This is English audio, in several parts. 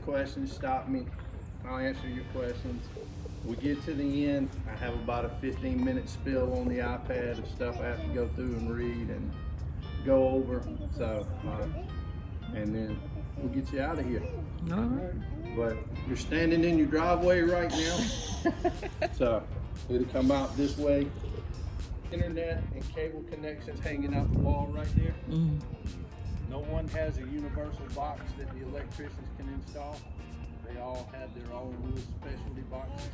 Questions, stop me. I'll answer your questions. We get to the end, I have about a 15-minute spill on the iPad of stuff I have to go through and read and go over. So, and then we'll get you out of here. All right. But you're standing in your driveway right now. So it'll come out this way. Internet and cable connections hanging out the wall right there. Mm. No one has a universal box that the electricians can install. They all have their own little specialty boxes.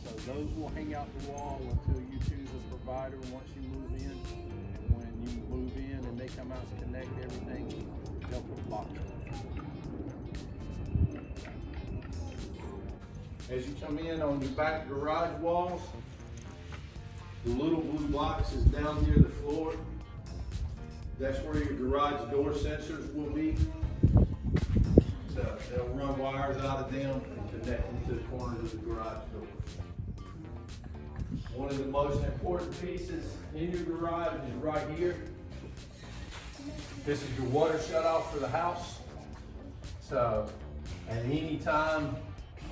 So those will hang out the wall until you choose a provider once you move in. And when you move in and they come out to connect everything, they'll put boxes. As you come in on your back garage walls, the little blue box is down near the floor. That's where your garage door sensors will be. So they'll run wires out of them and connect them to the corners of the garage doors. One of the most important pieces in your garage is right here. This is your water shutoff for the house. So at any time,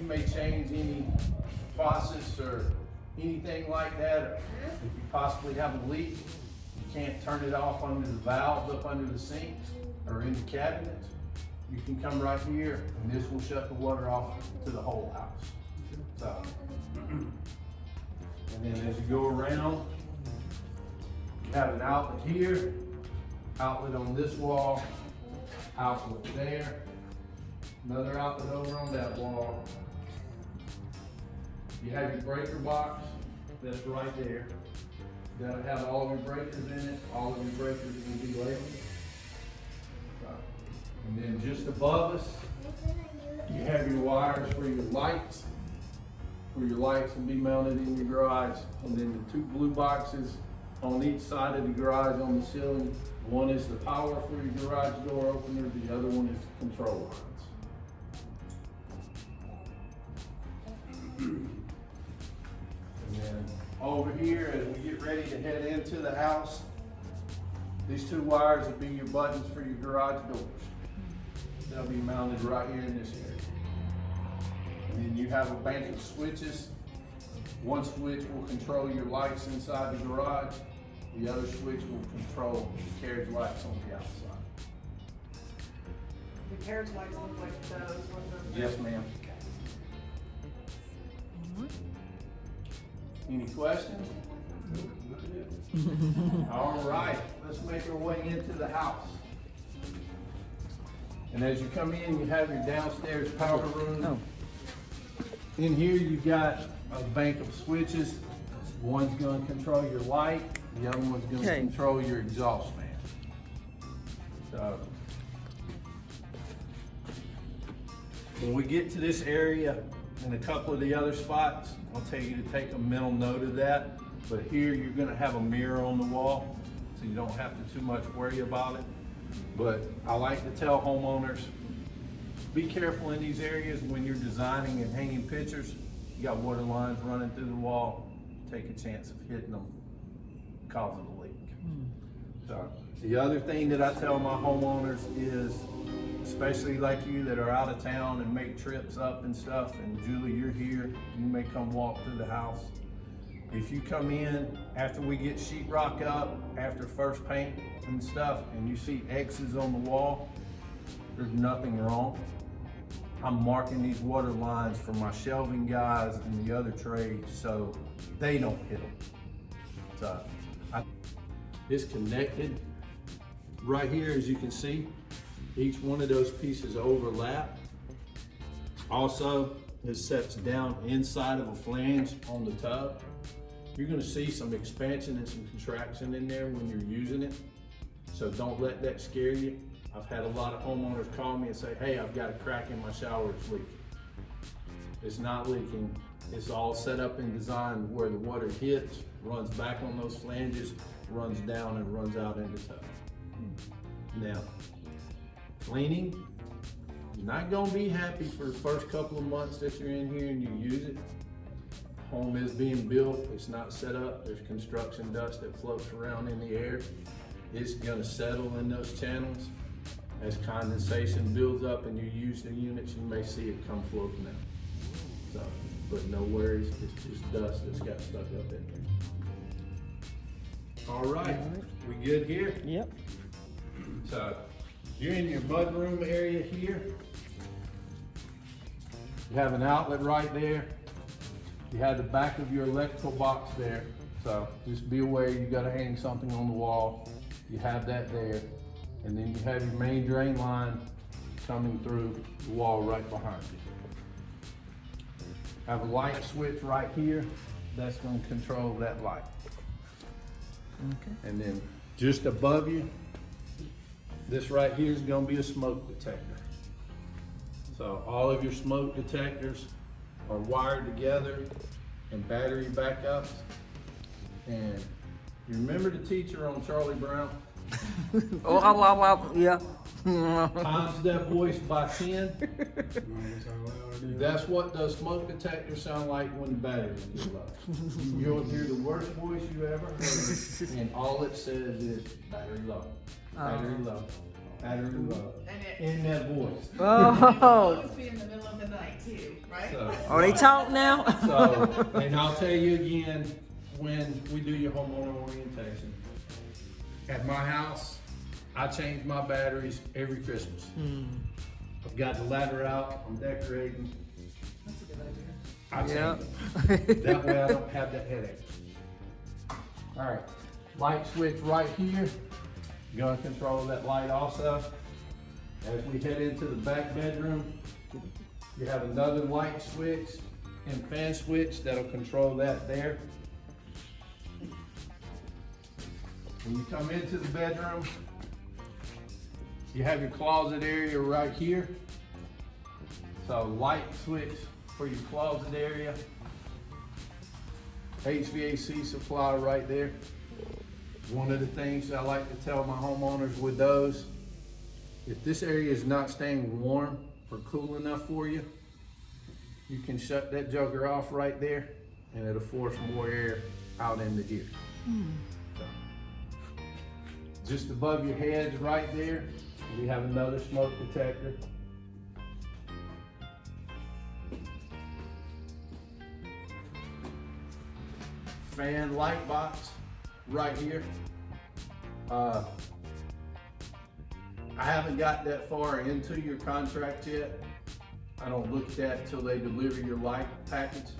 you may change any faucets or anything like that. If you possibly have a leak, you can't turn it off under the valves up under the sinks or in the cabinets. You can come right here and this will shut the water off to the whole house. So, and then as you go around, you have an outlet here, outlet on this wall, outlet there, another outlet over on that wall. You have your breaker box that's right there. That'll have all of your breakers in it. All of your breakers will be labeled. And then just above us, you have your wires for your lights. Where your lights will be mounted in your garage. And then the two blue boxes on each side of the garage on the ceiling. One is the power for your garage door opener. The other one is the control lines. And then over here, as we get ready to head into the house, these two wires will be your buttons for your garage doors. They'll be mounted right here in this area. And then you have a bank of switches. One switch will control your lights inside the garage. The other switch will control the carriage lights on the outside. The carriage lights look like those ones over there? Yes, ma'am. Any questions? All right, let's make our way into the house. And as you come in, you have your downstairs power room. Oh. In here, you've got a bank of switches. One's going to control your light. The other one's going to control your exhaust fan. So, when we get to this area and a couple of the other spots, I'll tell you to take a mental note of that. But here, you're going to have a mirror on the wall, so you don't have to too much worry about it. But I like to tell homeowners, be careful in these areas when you're designing and hanging pictures. You got water lines running through the wall, take a chance of hitting them, causing a leak. So the other thing that I tell my homeowners is, especially like you that are out of town and make trips up and stuff, and Julie, you're here, you may come walk through the house. If you come in after we get sheetrock up, after first paint and stuff, and you see X's on the wall, there's nothing wrong. I'm marking these water lines for my shelving guys and the other trades so they don't hit them. So it's connected right here, as you can see. Each one of those pieces overlap. Also, it sets down inside of a flange on the tub. You're gonna see some expansion and some contraction in there when you're using it. So don't let that scare you. I've had a lot of homeowners call me and say, hey, I've got a crack in my shower, it's leaking. It's not leaking. It's all set up and designed where the water hits, runs back on those flanges, runs down and runs out in the tub. Now, cleaning, you're not gonna be happy for the first couple of months that you're in here and you use it. Home is being built, it's not set up, there's construction dust that floats around in the air. It's gonna settle in those channels. As condensation builds up and you use the units, you may see it come floating out. So, but no worries, it's just dust that's got stuck up in there. All right, we good here? Yep. So, you're in your mudroom area here. You have an outlet right there. You have the back of your electrical box there. So just be aware you gotta hang something on the wall. You have that there. And then you have your main drain line coming through the wall right behind you. Have a light switch right here. That's gonna control that light. Okay. And then just above you, this right here is gonna be a smoke detector. So all of your smoke detectors are wired together and battery backups. And you remember the teacher on Charlie Brown? Yeah. Times that voice by 10. That's what those smoke detectors sound like when the battery is low. You'll hear the worst voice you ever heard, and all it says is battery low, battery low, battery low, in that voice. Oh. It's be in the middle of the night too, right? So, Oh, they talk now? so, and I'll tell you again, when we do your homeowner orientation, at my house, I change my batteries every Christmas. I've got the ladder out, I'm decorating. That's a good idea. I change Yeah. them. That way I don't have that headache. All right, light switch right here. Gonna control that light also. As we head into the back bedroom, you have another light switch and fan switch that'll control that there. When you come into the bedroom, you have your closet area right here. So light switch for your closet area. HVAC supply right there. One of the things I like to tell my homeowners with those, if this area is not staying warm or cool enough for you, you can shut that joker off right there and it'll force more air out into here. So, just above your heads right there, we have another smoke detector. Fan light box right here. I haven't got that far into your contract yet. I don't look at that till they deliver your light package.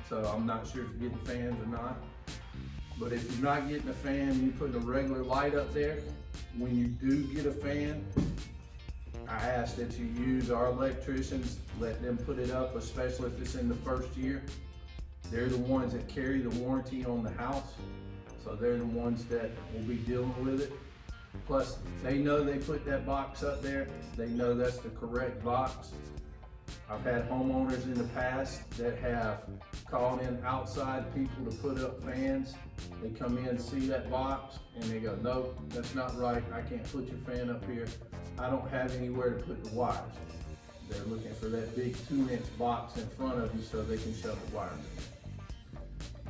So I'm not sure if you're getting fans or not. But if you're not getting a fan, you put a regular light up there. When you do get a fan, I ask that you use our electricians, let them put it up, especially if it's in the first year. They're the ones that carry the warranty on the house. So they're the ones that will be dealing with it. Plus, they know they put that box up there. They know that's the correct box. I've had homeowners in the past that have called in outside people to put up fans. They come in, see that box, and they go, nope, that's not right. I can't put your fan up here. I don't have anywhere to put the wires. They're looking for that big 2-inch box in front of you so they can shove the wires in.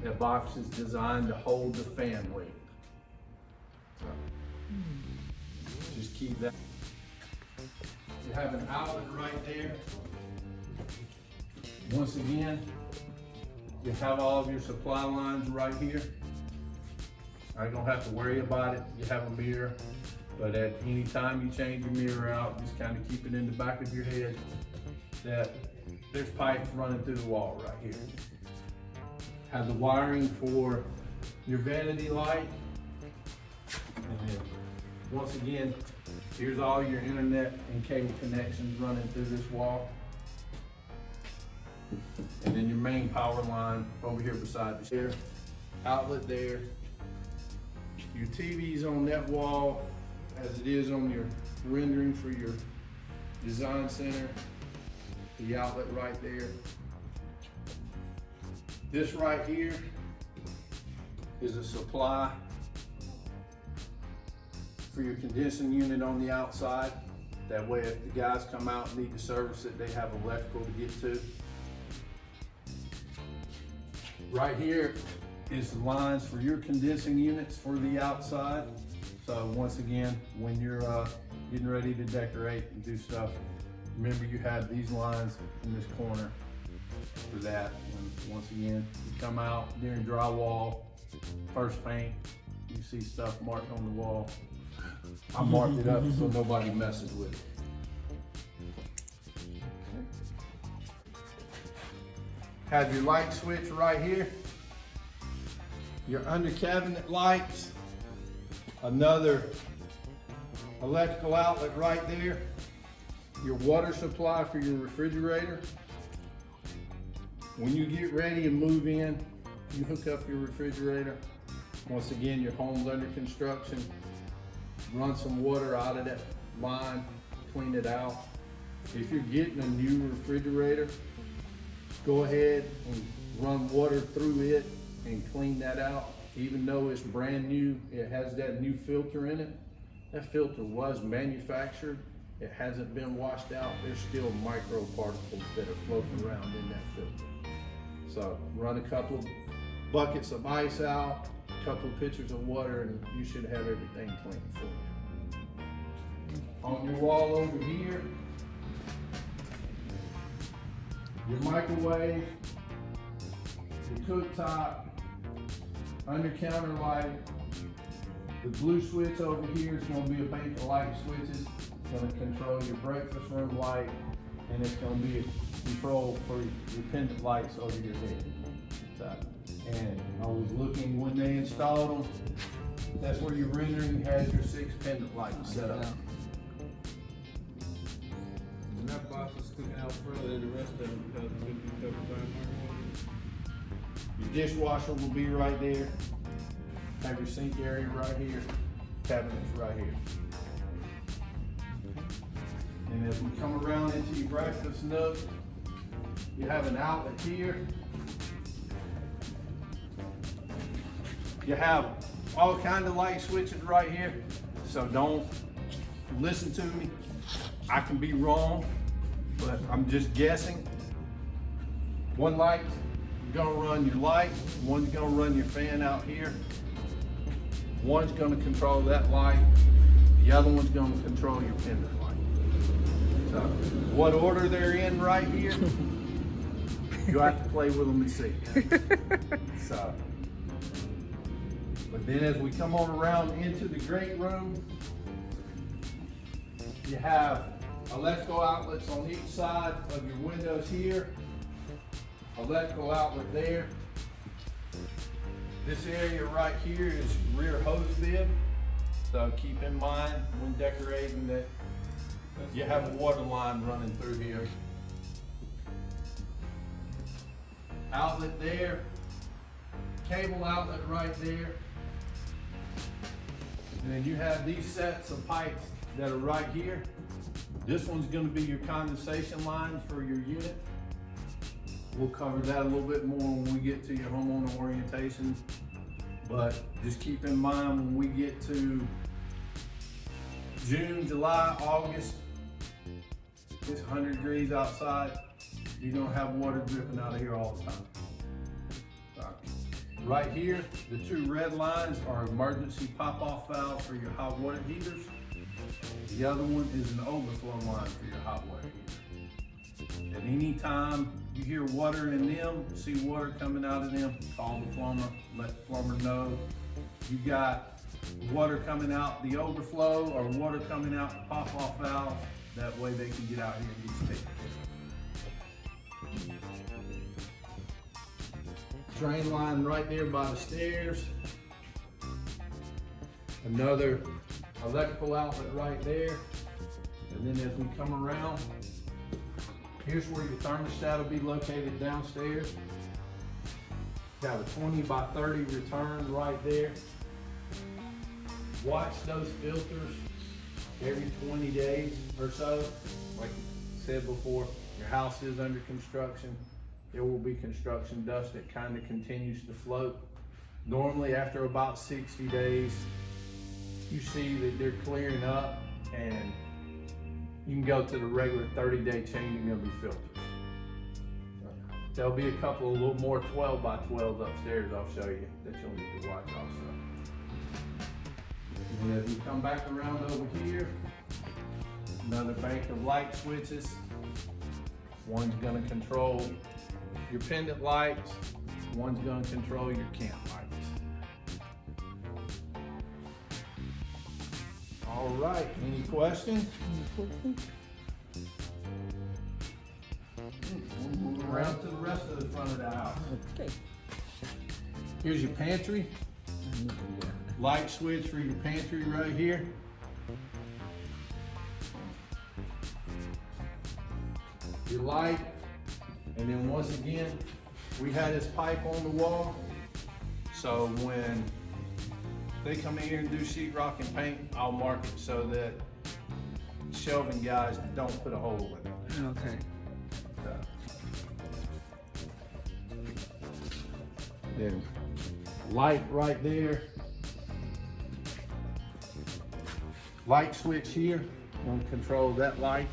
That box is designed to hold the fan weight. So, just keep that. You have an outlet right there. Once again, you have all of your supply lines right here. I don't have to worry about it. You have a mirror, but at any time you change your mirror out, just kind of keep it in the back of your head that there's pipes running through the wall right here. Have the wiring for your vanity light. And then, once again, here's all your internet and cable connections running through this wall. And then your main power line over here beside the chair. Outlet there. Your TV's on that wall as it is on your rendering for your design center. The outlet right there. This right here is a supply for your condensing unit on the outside. That way if the guys come out and need to service it, they have electrical to get to. Right here is the lines for your condensing units for the outside. So once again, when you're getting ready to decorate and do stuff, remember you have these lines in this corner for that. And once again, you come out during drywall, first paint, you see stuff marked on the wall. I marked it up so nobody messes with it. Have your light switch right here. Your under cabinet lights. Another electrical outlet right there. Your water supply for your refrigerator. When you get ready and move in, you hook up your refrigerator. Once again, your home's under construction. Run some water out of that line, clean it out. If you're getting a new refrigerator, go ahead and run water through it and clean that out. Even though it's brand new, it has that new filter in it. That filter was manufactured. It hasn't been washed out. There's still microparticles that are floating around in that filter. So run a couple of buckets of ice out, a couple of pitchers of water, and you should have everything clean for you. On your wall over here, your microwave, your cooktop, under counter light. The blue switch over here is going to be a bank of light switches. It's going to control your breakfast room light, and it's going to be a control for your pendant lights over your head. So, and I was looking when they installed them, that's where your rendering has your 6 pendant lights set up. And that box is sticking out further than the rest of them because it's going to be covered by microwave. Your dishwasher will be right there. Have your sink area right here, cabinets right here. And as we come around into your breakfast nook, you have an outlet here. You have all kinds of light switches right here. So don't listen to me. I can be wrong, but I'm just guessing. One light gonna run your light, one's gonna run your fan out here. One's gonna control that light, the other one's gonna control your pendant light. So what order they're in right here, you have to play with them and see. So, but then as we come on around into the great room, you have electrical outlets on each side of your windows here. Electrical outlet there. This area right here is rear hose bib. So keep in mind when decorating that you have a water line running through here. Outlet there. Cable outlet right there. And then you have these sets of pipes that are right here. This one's going to be your condensation line for your unit. We'll cover that a little bit more when we get to your homeowner orientation. But just keep in mind when we get to June, July, August, it's 100 degrees outside. You're gonna have water dripping out of here all the time. Right here, the 2 red lines are emergency pop-off valves for your hot water heaters. The other one is an overflow line for your hot water heater. At any time you hear water in them, see water coming out of them, call the plumber, let the plumber know you got water coming out the overflow or water coming out the pop-off valve. That way they can get out here and get you taken care of. Drain line right there by the stairs. Another electrical outlet right there. And then as we come around, Here's where your thermostat will be located downstairs. Got a 20 by 30 return right there. Watch those filters every 20 days or so. Like I said before, your house is under construction. There will be construction dust that kind of continues to float. Normally after about 60 days, you see that they're clearing up and you can go to the regular 30-day changing of your filters. There'll be a couple of little more 12 by 12s upstairs I'll show you that you'll need to watch also. And as we come back around over here, another bank of light switches. One's gonna control your pendant lights, one's gonna control your camp lights. All right, any questions? We'll move around to the rest of the front of the house. Okay. Here's your pantry. Light switch for your pantry right here. Your light, and then once again, we had this pipe on the wall. So when they come in here and do sheetrock and paint, I'll mark it so that shelving guys don't put a hole in it. Okay. Then light right there. Light switch here, I'm gonna control that light.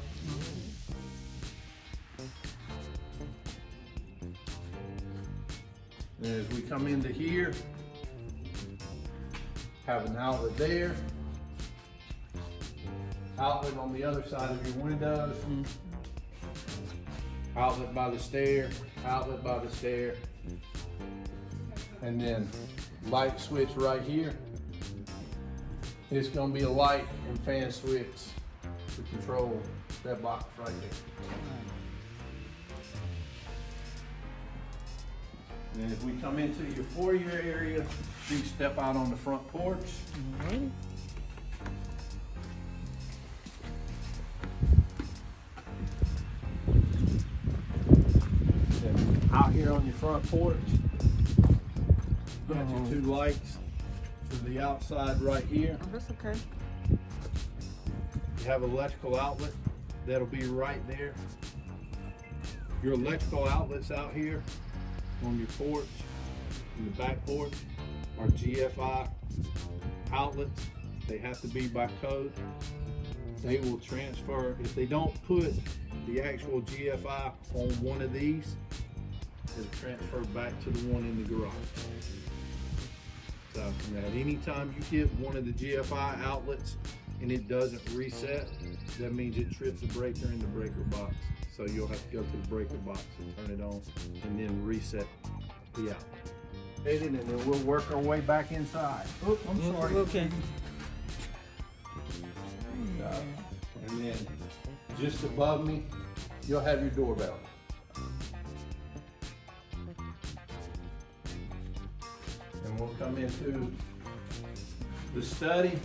And as we come into here, have an outlet there. Outlet on the other side of your windows. Outlet by the stair, outlet by the stair. And then light switch right here. It's gonna be a light and fan switch to control that box right there. And as we come into your foyer area, you step out on the front porch. Alrighty. And out here on your front porch, got your two lights for the outside right here. Oh, that's okay. You have electrical outlet that'll be right there. Your electrical outlets out here on your porch, in the back porch, are GFI outlets. They have to be by code. They will transfer, if they don't put the actual GFI on one of these, it'll transfer back to the one in the garage. So at any time you hit one of the GFI outlets and it doesn't reset, that means it trips the breaker in the breaker box. So you'll have to go to the breaker box and turn it on and then reset the outlet. And then we'll work our way back inside. Oh, I'm sorry. Okay. And then just above me, you'll have your doorbell. And we'll come into the study.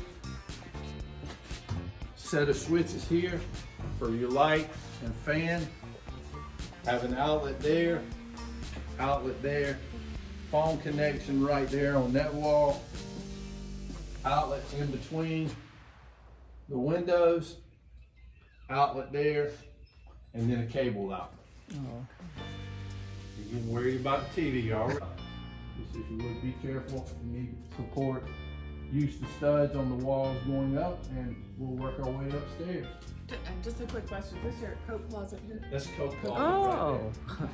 Set of switches here for your light and fan. Have an outlet there, phone connection right there on that wall. Outlets in between the windows, outlet there, and then a cable outlet. Oh. You're getting worried about the TV, all right? Just if you would be careful, you need support. Use the studs on the walls going up, and we'll work our way upstairs. Just a quick question. Is this your coat closet here? That's coat closet Oh. right there.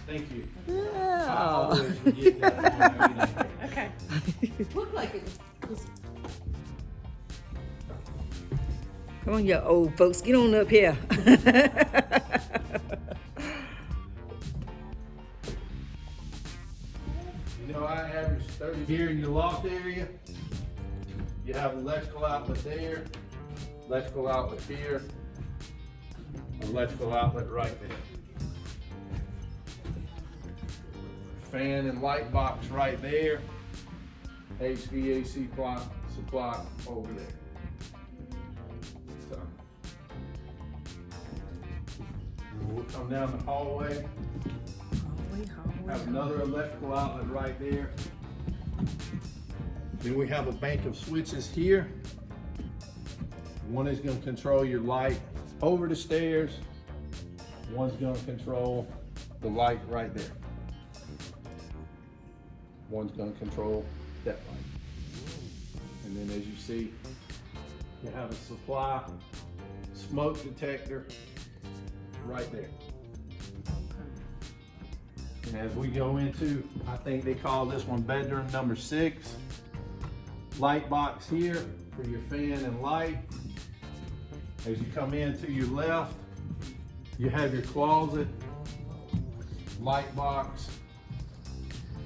Thank you. I Yeah. always forget that one every day. Okay. Looked like it was. Come on, you old folks, get on up here. You know, I average 30 here in your loft area. You have electrical outlet there, electrical outlet here, electrical outlet right there. Fan and light box right there. HVAC supply over there. So, we'll come down the hallway, have another electrical outlet right there. Then we have a bank of switches here. One is gonna control your light over the stairs. One's gonna control the light right there. One's gonna control that light. And then as you see, you have a supply smoke detector right there. And as we go into, I think they call this one bedroom number 6. Light box here for your fan and light. As you come in to your left, you have your closet, light box,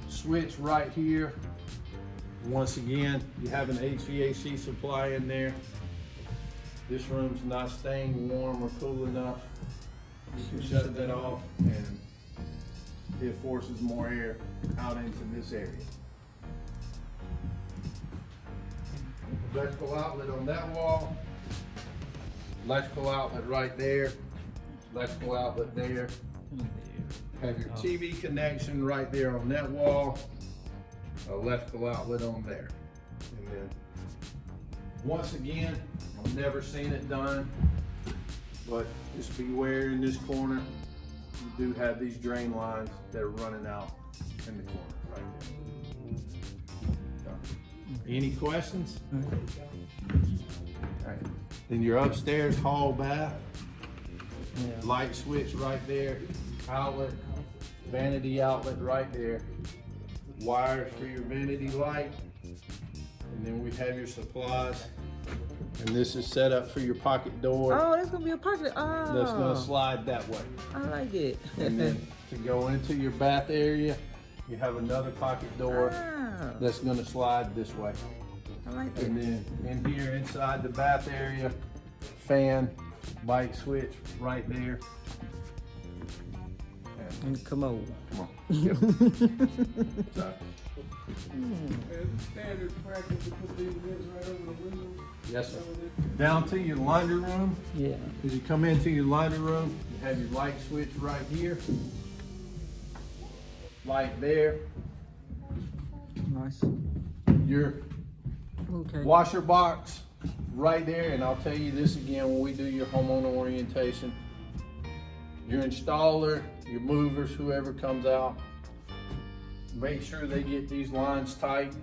switch right here. Once again, you have an HVAC supply in there. This room's not staying warm or cool enough. You can shut that off and it forces more air out into this area. Electrical outlet on that wall. Electrical outlet right there. Electrical outlet there. Have your TV connection right there on that wall. Electrical outlet on there. And then, once again, I've never seen it done, but just beware in this corner. You do have these drain lines that are running out in the corner right there. Any questions? All right. Then your upstairs hall bath, light switch right there, outlet, vanity outlet right there, wires for your vanity light, and then we have your supplies. And this is set up for your pocket door. Oh, that's gonna be a pocket. Oh, That's gonna slide that way. I like it. And then to go into your bath area, you have another pocket door Oh, that's gonna slide this way. I like it. And then in here inside the bath area, fan, light switch right there. And come on. Come on. So, It's standard practice to put these vents right over the window. yes, sir. Down to your laundry room. Yeah. As you come into your laundry room, you have your light switch right here. Light there. Nice. Your Okay. washer box right there. And I'll tell you this again when we do your homeowner orientation. Your installer, your movers, whoever comes out, make sure they get these lines tight.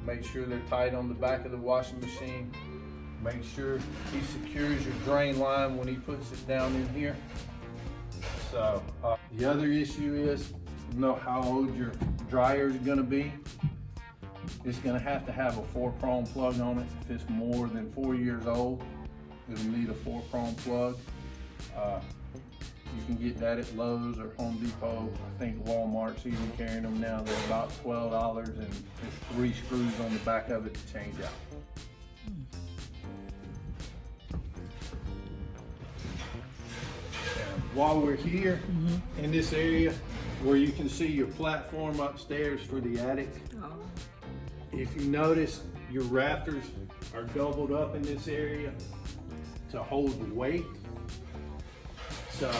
Make sure they're tight on the back of the washing machine. Make sure he secures your drain line when he puts it down in here. So the other issue is, you know how old your dryer is gonna be. It's gonna have to have a 4-prong plug on it. If it's more than 4 years old, it'll need a 4-prong plug. You can get that at Lowe's or Home Depot. I think Walmart's even carrying them now. They're about $12 and there's 3 screws on the back of it to change out. While we're here in this area where you can see your platform upstairs for the attic, Oh, if you notice, your rafters are doubled up in this area to hold the weight. So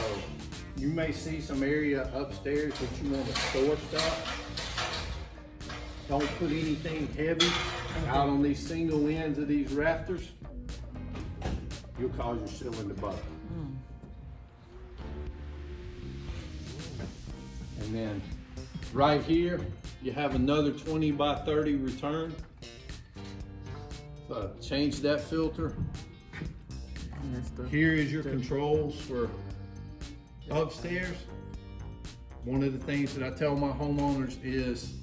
you may see some area upstairs that you want to store stuff. Don't put anything heavy out on these single ends of these rafters. You'll cause your ceiling to buckle. And then right here, you have another 20 by 30 return. So change that filter. that's the. Here is your controls for upstairs. One of the things that I tell my homeowners is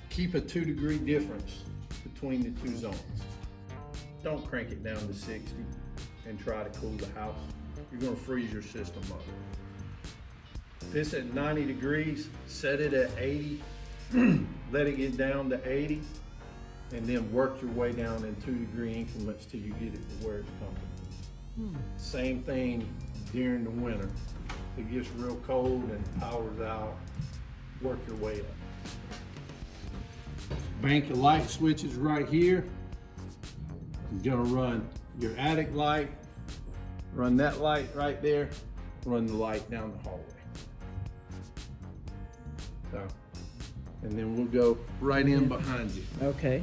keep a 2-degree difference between the 2 zones. Don't crank it down to 60 and try to cool the house. You're gonna freeze your system up. If it's at 90 degrees, set it at 80, let it get down to 80, and then work your way down in 2-degree increments till you get it to where it's comfortable. Same thing during the winter. If it gets real cold and power's out, work your way up. Bank of light switches right here. You're gonna run your attic light, run that light right there, run the light down the hallway. So, and then we'll go right in behind you. Okay.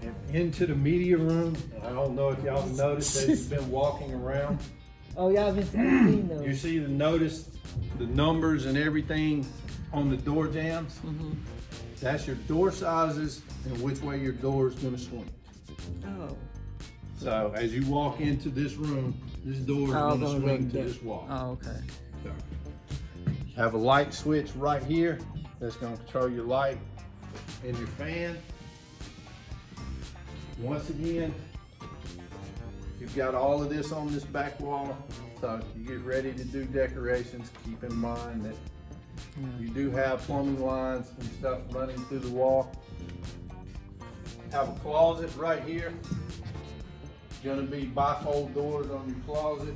And into the media room. I don't know if y'all noticed that you've been walking around. Oh, y'all been seeing those. You see the numbers and everything on the door jambs? Mm-hmm. That's your door sizes and which way your door is gonna swing. Oh. So as you walk into this room, this door is gonna swing to this wall. Oh, okay. So, have a light switch right here that's gonna control your light and your fan. Once again, you've got all of this on this back wall. So you get ready to do decorations, keep in mind that you do have plumbing lines and stuff running through the wall. Have a closet right here. Gonna be bifold doors on your closet.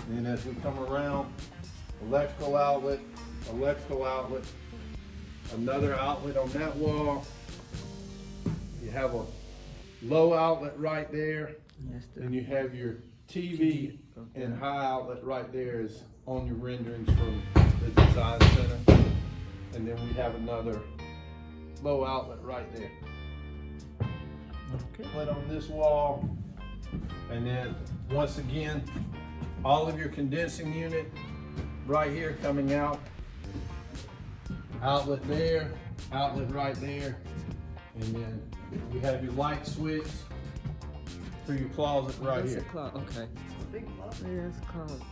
And as we come around, electrical outlet, another outlet on that wall. You have a low outlet right there. And you have your TV and high outlet right there is on your renderings from the design center. And then we have another low outlet right there. Okay. Put on this wall. And then once again, all of your condensing unit right here coming out. Outlet there, outlet right there. And then you have your light switch for your closet right here. Okay. Yeah, it's a closet.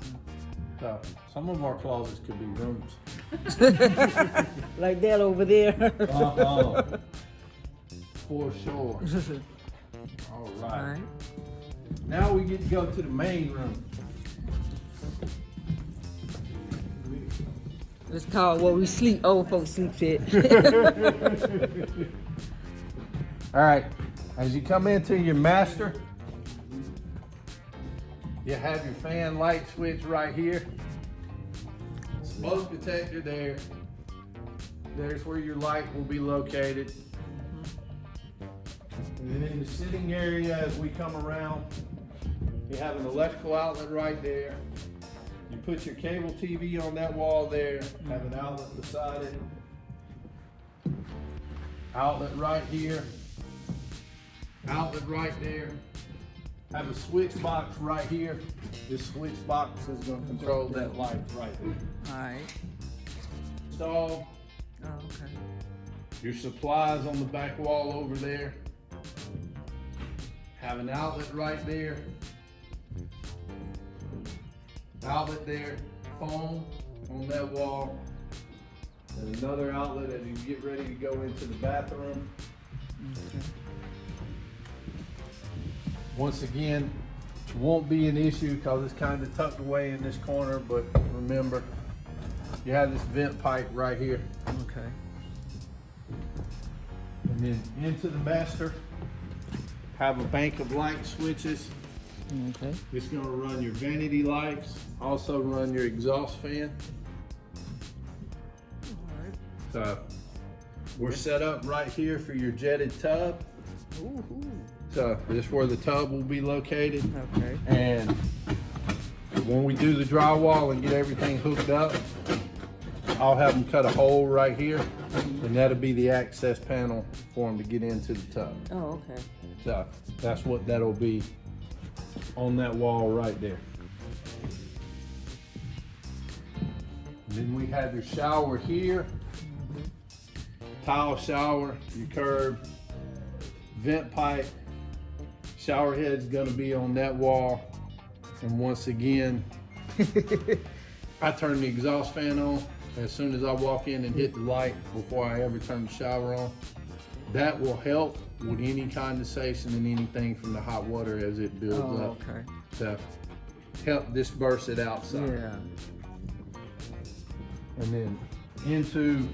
So some of our closets could be rooms. Like that over there. For sure. All right. All right. Now we get to go to the main room. It's called where we sleep. Old folks sleep at. All right. As you come into your master, you have your fan light switch right here. Smoke detector there. There's where your light will be located. And then in the sitting area, as we come around, you have an electrical outlet right there. You put your cable TV on that wall there, have an outlet beside it. Outlet right here. Outlet right there. Have a switch box right here. This switch box is going to control that light right there. All right. Installed. Oh, okay. Your supplies on the back wall over there. Have an outlet right there. Outlet there. Phone on that wall. And another outlet as you get ready to go into the bathroom. Okay. Once again, it won't be an issue because it's kind of tucked away in this corner, but remember, you have this vent pipe right here. Okay. And then into the master, have a bank of light switches. Okay. It's gonna run your vanity lights, also run your exhaust fan. All right. So we're set up right here for your jetted tub. Ooh. So this is where the tub will be located. Okay. And when we do the drywall and get everything hooked up, I'll have them cut a hole right here, and that'll be the access panel for them to get into the tub. Oh, okay. So that's what that'll be on that wall right there. And then we have your shower here, tile shower, your curb, vent pipe. Shower head's gonna be on that wall. And once again, I turn the exhaust fan on as soon as I walk in and hit the light before I ever turn the shower on. That will help with any condensation and anything from the hot water as it builds up. Okay. To help disperse it outside. Yeah. And then into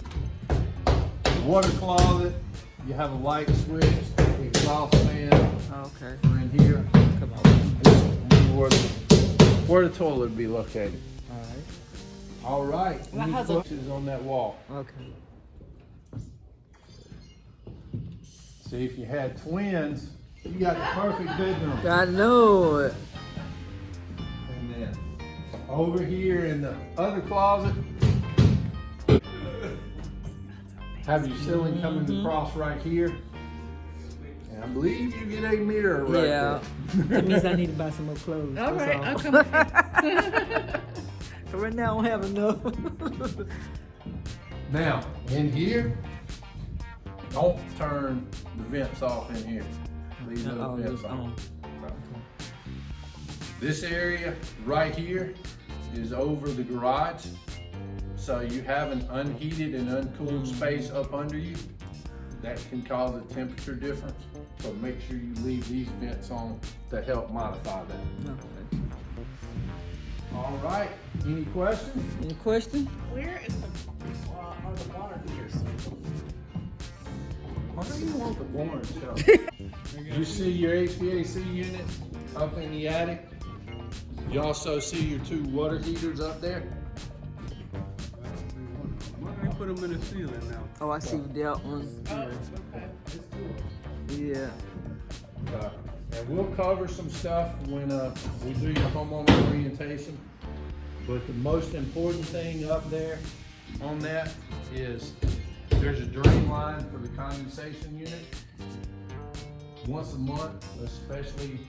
the water closet, you have a light switch, exhaust fan Okay. are in here. Come on. This is where the toilet would be located. All right. All right. Well, Any how's it- questions on that wall? Okay. See, if you had twins, you got the perfect bedroom. I know it. Over here in the other closet, have your ceiling coming across right here. And I believe you get a mirror right Yeah. That means I need to buy some more clothes. All that's right, all. I'll come with So right now I don't have enough. there. Now, in here, don't turn the vents off in here. Leave those Oh, vents just on. on. This area right here is over the garage. So you have an unheated and uncooled space up under you. That can cause a temperature difference. So make sure you leave these vents on to help modify that. Okay. All right, any questions? Any question? Where is are the water heaters? Why do you want the boring stuff? You see your HVAC unit up in the attic? You also see your 2 water heaters up there? Why don't they put them in the ceiling now? Oh, I see that one. Oh, okay. Yeah. And we'll cover some stuff when we do your homeowner orientation. But the most important thing up there on that is there's a drain line for the condensation unit. Once a month, especially,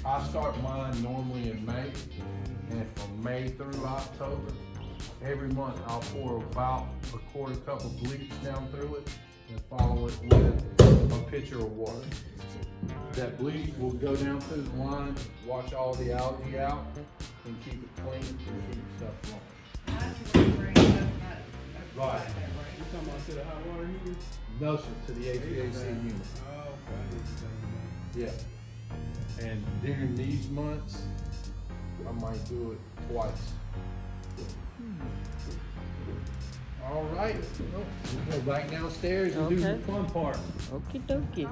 I start mine normally in May. And from May through October, every month I'll pour about a quarter cup of bleach down through it and follow it with a pitcher of water. That bleach will go down through the line, wash all the algae out, and keep it clean and keep stuff long. That's wondering, that's not. Right. You talking about to the hot water heater? No, sir, to the HVAC unit. Oh, okay. Yeah. And during these months, I might do it twice. All right, we'll go back downstairs and do the Okay. fun part. Okie dokie.